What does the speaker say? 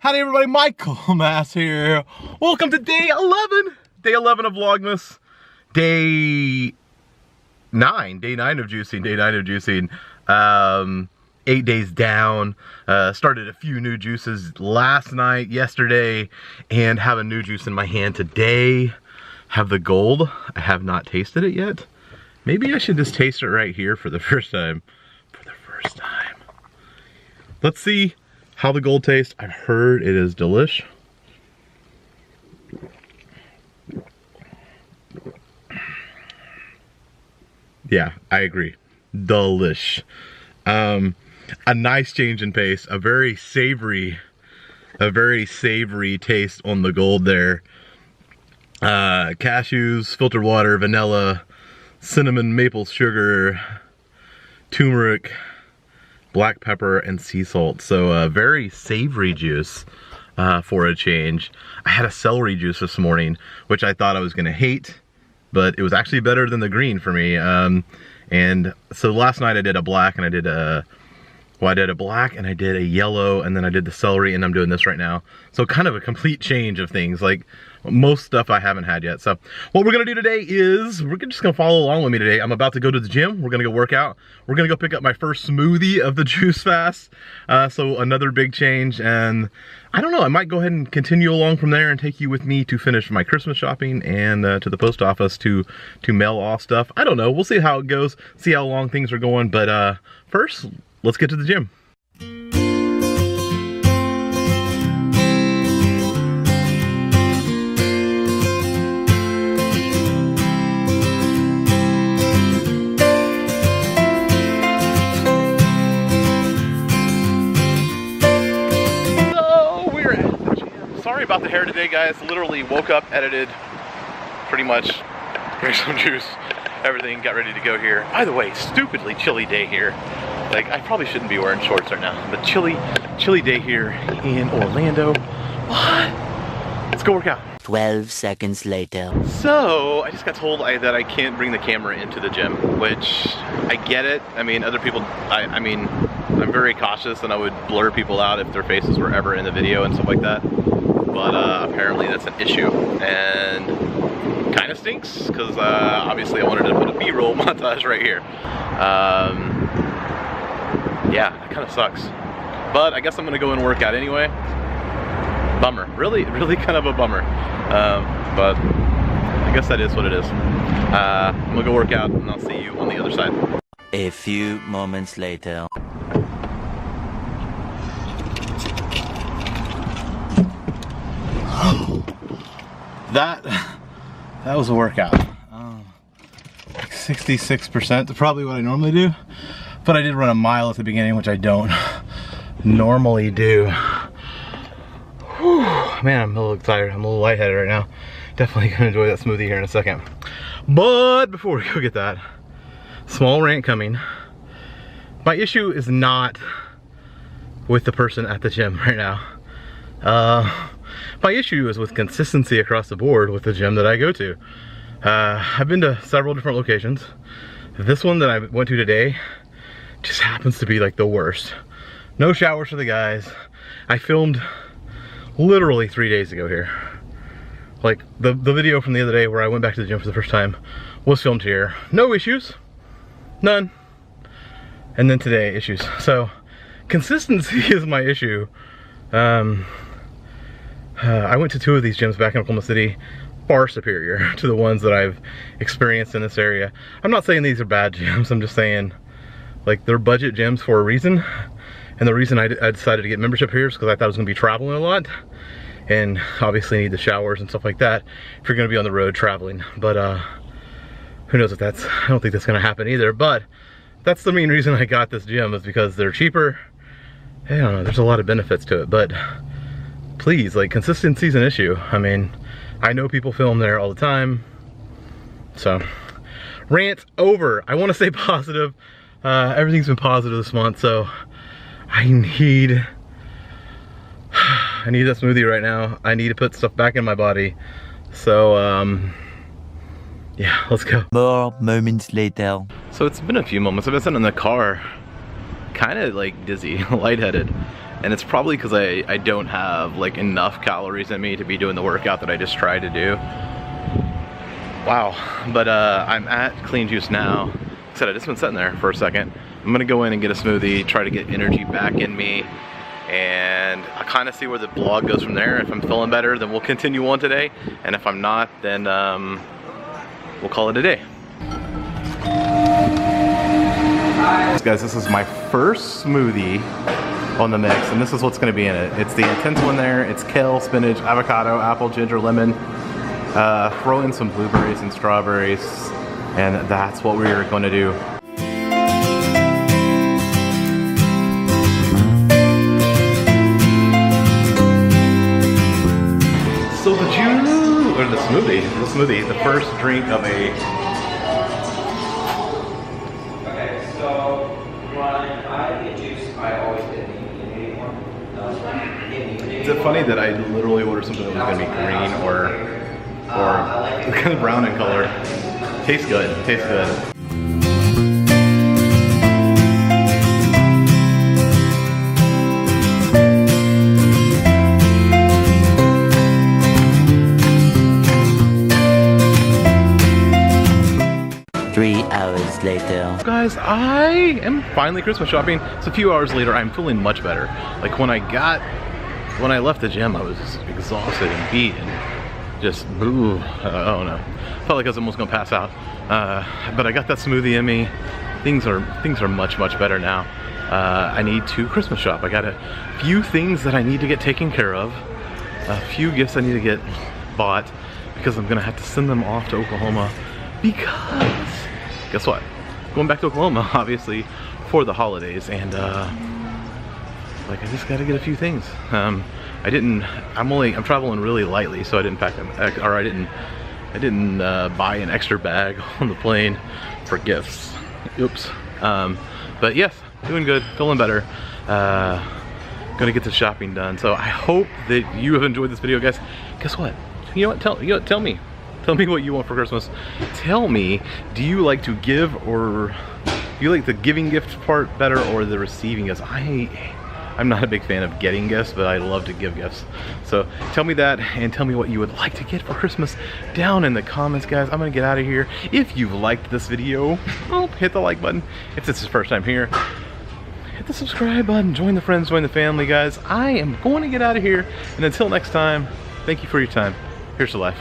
Howdy everybody, Michael Mass here. Welcome to day 11. Day 11 of Vlogmas. Day 9 of juicing. 8 days down. Started a few new juices last night, yesterday, and have a new juice in my hand today. Have the gold. I have not tasted it yet. Maybe I should just taste it right here for the first time. Let's see how the gold tastes. I've heard it is delish. Yeah, I agree. Delish. A nice change in pace. A very savory taste on the gold there. Cashews, filtered water, vanilla, cinnamon, maple sugar, turmeric, black pepper, and sea salt. So a very savory juice for a change. I had a celery juice this morning, which I thought I was gonna hate, but it was actually better than the green for me. And so last night I did a black and I did a, well, I did a black and I did a yellow and then I did the celery and I'm doing this right now. So kind of a complete change of things. Like most stuff I haven't had yet. So what we're gonna do today is we're just gonna follow along with me today. I'm about to go to the gym. We're gonna go work out. We're gonna go pick up my first smoothie of the juice fast. So another big change, and I don't know, I might go ahead and continue along from there and take you with me to finish my Christmas shopping and to the post office to mail off stuff. I don't know, we'll see how it goes, see how long things are going, but first, let's get to the gym. Sorry about the hair today, guys. Literally woke up, edited, pretty much, drank some juice, everything, got ready to go here. By the way, stupidly chilly day here. Like, I probably shouldn't be wearing shorts right now, but chilly day here in Orlando. What? Let's go work out. 12 seconds later. So, I just got told that I can't bring the camera into the gym, which I get it. I mean, other people, I mean, I'm very cautious and I would blur people out if their faces were ever in the video and stuff like that. But apparently that's an issue and kind of stinks because obviously I wanted to put a B-roll montage right here. Yeah, that kind of sucks. But I guess I'm gonna go and work out anyway. Bummer, really kind of a bummer. But I guess that is what it is. I'm gonna go work out and I'll see you on the other side. A few moments later. That was a workout. Like 66%, probably what I normally do. But I did run a mile at the beginning, which I don't normally do. Whew, man, I'm a little tired. I'm a little lightheaded right now. Definitely gonna enjoy that smoothie here in a second. But before we go get that, small rant coming. My issue is not with the person at the gym right now. My issue is with consistency across the board with the gym that I go to. I've been to several different locations. This one that I went to today just happens to be like the worst. No showers for the guys. I filmed literally 3 days ago here. Like the video from the other day where I went back to the gym for the first time was filmed here. No issues, none. And then today, issues. So consistency is my issue. I went to 2 of these gyms back in Oklahoma City, far superior to the ones that I've experienced in this area. I'm not saying these are bad gyms, I'm just saying like they're budget gyms for a reason. And the reason I decided to get membership here is because I thought I was gonna be traveling a lot and obviously need the showers and stuff like that if you're gonna be on the road traveling. But who knows if that's, I don't think that's gonna happen either, but that's the main reason I got this gym is because they're cheaper. I don't know, there's a lot of benefits to it, but please, like, consistency is an issue. I mean, I know people film there all the time. So, rant over. I want to stay positive. Everything's been positive this month, so I need that smoothie right now. I need to put stuff back in my body. So, yeah, let's go. More moments later. So it's been a few moments. I've been sitting in the car, kind of like dizzy, lightheaded. and it's probably because I don't have like enough calories in me to be doing the workout that I just tried to do. Wow, but I'm at Clean Juice now. Like I said, I just been sitting there for a second. I'm gonna go in and get a smoothie, try to get energy back in me, and I kind of see where the vlog goes from there. If I'm feeling better, then we'll continue on today, and if I'm not, then we'll call it a day. Guys, this is my first smoothie on the mix, and this is what's gonna be in it. It's the intense one there. It's kale, spinach, avocado, apple, ginger, lemon. Throw in some blueberries and strawberries, and that's what we're going to do. So the juice, or the smoothie, the first drink of a... Okay, so when I get juice, I always get the immunity one. Is it funny that I literally ordered something that was going to be green or kind of brown in color? Tastes good, tastes good. 3 hours later. Guys, I am finally Christmas shopping. It's a few hours later. I'm feeling much better. Like when I left the gym, I was exhausted and beat and just, ooh, I don't know. Felt like I was almost gonna pass out. But I got that smoothie in me. Things are much better now. I need to Christmas shop. I got a few things that I need to get taken care of. A few gifts I need to get bought because I'm gonna have to send them off to Oklahoma because guess what? Going back to Oklahoma, obviously, for the holidays, and like I just gotta get a few things. I'm traveling really lightly, so I didn't pack them, or I didn't buy an extra bag on the plane for gifts. Oops. But yes, doing good, feeling better. Gonna get the shopping done. So I hope that you have enjoyed this video, guys. Guess what? You know what? Tell me. Tell me what you want for Christmas. Tell me, do you like to give, or do you like the giving gift part better or the receiving gifts? I'm not a big fan of getting gifts, but I love to give gifts. So tell me that, and tell me what you would like to get for Christmas down in the comments, guys. I'm gonna get out of here. If you've liked this video, hit the like button. If this is your first time here, hit the subscribe button. Join the friends, join the family, guys. I am going to get out of here, and until next time, thank you for your time. Here's to life.